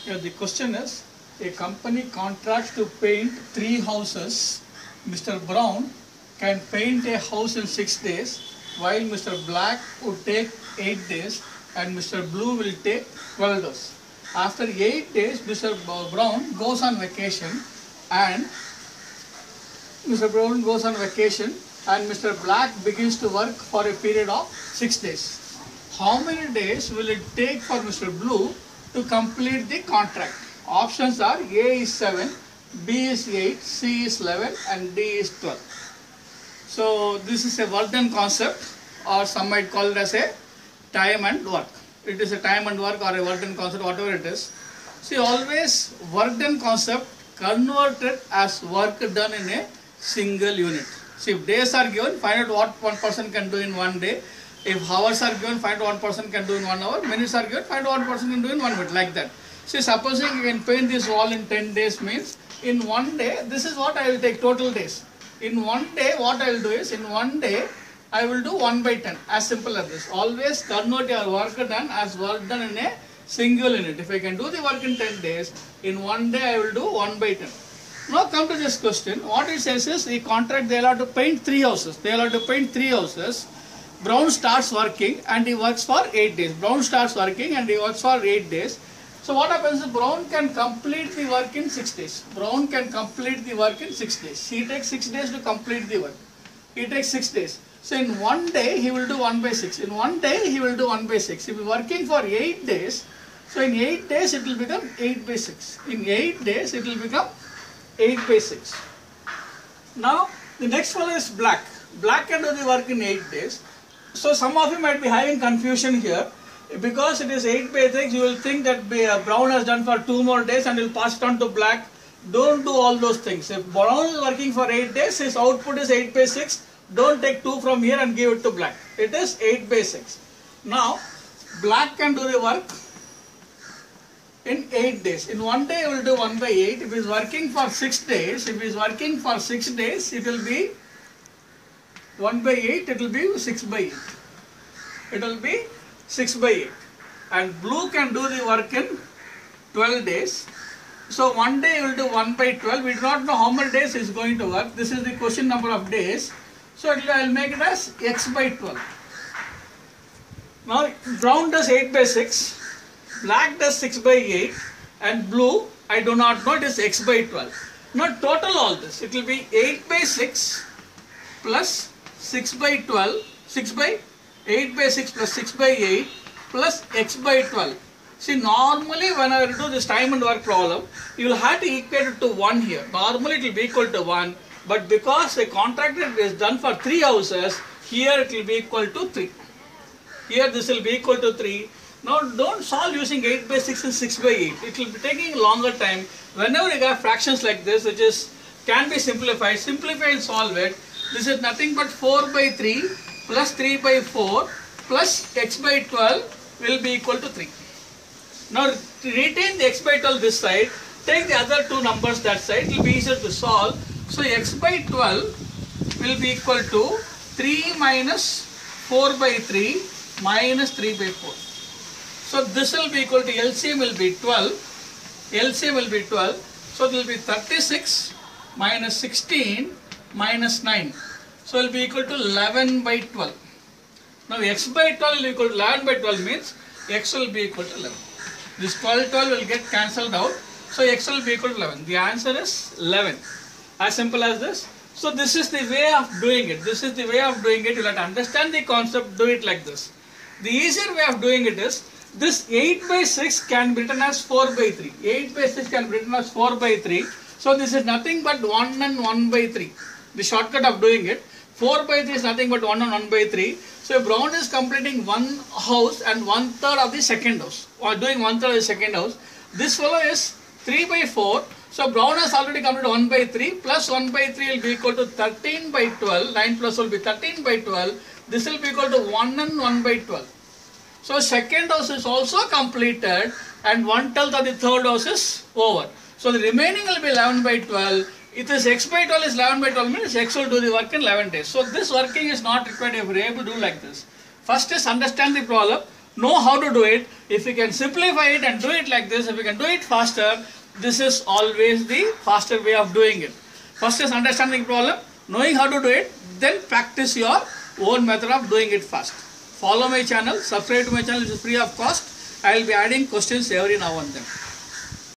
Yeah, the question is, a company contracts to paint 3 houses. Mr. Brown can paint a house in 6 days, while Mr. Black would take 8 days and Mr. Blue will take 12 days. After 8 days, Mr. Brown goes on vacation and Mr. Black begins to work for a period of 6 days. How many days will it take for Mr. Blue to complete the contract? Options are A is 7, B is 8, C is 11 and D is 12. So this is a work done concept, or some might call it as a time and work. It is a time and work or a work done concept, whatever it is. See, always work done concept converted as work done in a single unit. See, if days are given, find out what one person can do in 1 day. If hours are given, find out what one person can do in 1 hour. Minutes are given, find out what one person can do in 1 minute, like that. See, supposing you can paint this wall in 10 days means, in 1 day, this is what I will take, total days. In 1 day, what I will do is, in 1 day, I will do 1 by 10, as simple as this. Always convert your work done as work done in a single unit. If I can do the work in 10 days, in 1 day I will do 1 by 10. Now come to this question. What it says is, the contract, they will have to paint 3 houses. They will have to paint 3 houses. Brown starts working and he works for 8 days. Brown starts working and he works for 8 days. So what happens is, Brown can complete the work in 6 days. Brown can complete the work in 6 days. He takes 6 days to complete the work. He takes 6 days. So in 1 day he will do 1 by 6. In 1 day he will do 1 by 6. If he is working for 8 days, so in 8 days it will become 8 by 6. In 8 days it will become 8 by 6. Now the next one is Black. Black can do the work in 8 days. So some of you might be having confusion here. Because it is 8 by 6, you will think that Brown has done for 2 more days and will pass it on to Black. Don't do all those things. If Brown is working for 8 days, his output is 8 by 6. Don't take 2 from here and give it to Black. It is 8 by 6. Now, Black can do the work in 8 days. In 1 day, he will do 1 by 8. If he is working for 6 days, it will be 1 by 8, it will be 6 by 8. It will be 6 by 8. And Blue can do the work in 12 days. So 1 day he will do 1 by 12. We do not know how many days he is going to work. This is the question number of days. So I will make it as x by 12. Now Brown does 8 by 6. Black does 6 by 8. And Blue, I do not know, it is x by 12. Now total all this. It will be 8 by 6 plus 6 by 12. 8 by 6 plus 6 by 8 plus x by 12. See, normally when I will do this time and work problem, you will have to equate it to 1 here. Normally it will be equal to 1, but because the contract is done for 3 houses, here it will be equal to 3. Here this will be equal to 3. Now don't solve using 8 by 6 and 6 by 8. It will be taking a longer time. Whenever you have fractions like this, which can be simplified, simplify and solve it. This is nothing but 4 by 3 plus 3 by 4 plus x by 12 will be equal to 3. Now retain the x by 12 this side, take the other 2 numbers that side, it will be easier to solve. So x by 12 will be equal to 3 minus 4 by 3 minus 3 by 4. So this will be equal to LCM will be 12. LCM will be 12. So it will be 36 minus 16 minus 9. So it will be equal to 11 by 12. Now x by 12 will be equal to 11 by 12 means x will be equal to 11. This 12 will get cancelled out. So x will be equal to 11. The answer is 11. As simple as this. So this is the way of doing it. This is the way of doing it. You have to understand the concept, do it like this. The easier way of doing it is, this 8 by 6 can be written as 4 by 3. 8 by 6 can be written as 4 by 3. So this is nothing but 1 and 1 by 3. The shortcut of doing it. 4 by 3 is nothing but 1 and 1 by 3. So Brown is completing 1 house and 1/3 of the second house, or doing 1/3 of the second house. This fellow is 3 by 4. So Brown has already completed 1 by 3 plus 1 by 3 will be equal to 13 by 12. 9 plus will be 13 by 12. This will be equal to 1 and 1 by 12. So second house is also completed and 1/12 of the third house is over. So the remaining will be 11 by 12. If this x by 12 is 11 by 12 means x will do the work in 11 days. So this working is not required if we are able to do like this. First is understand the problem. know how to do it. If you can simplify it and do it like this, if you can do it faster, this is always the faster way of doing it. First is understanding the problem, knowing how to do it, then practice your own method of doing it fast. Follow my channel, subscribe to my channel, it is free of cost. I will be adding questions every now and then.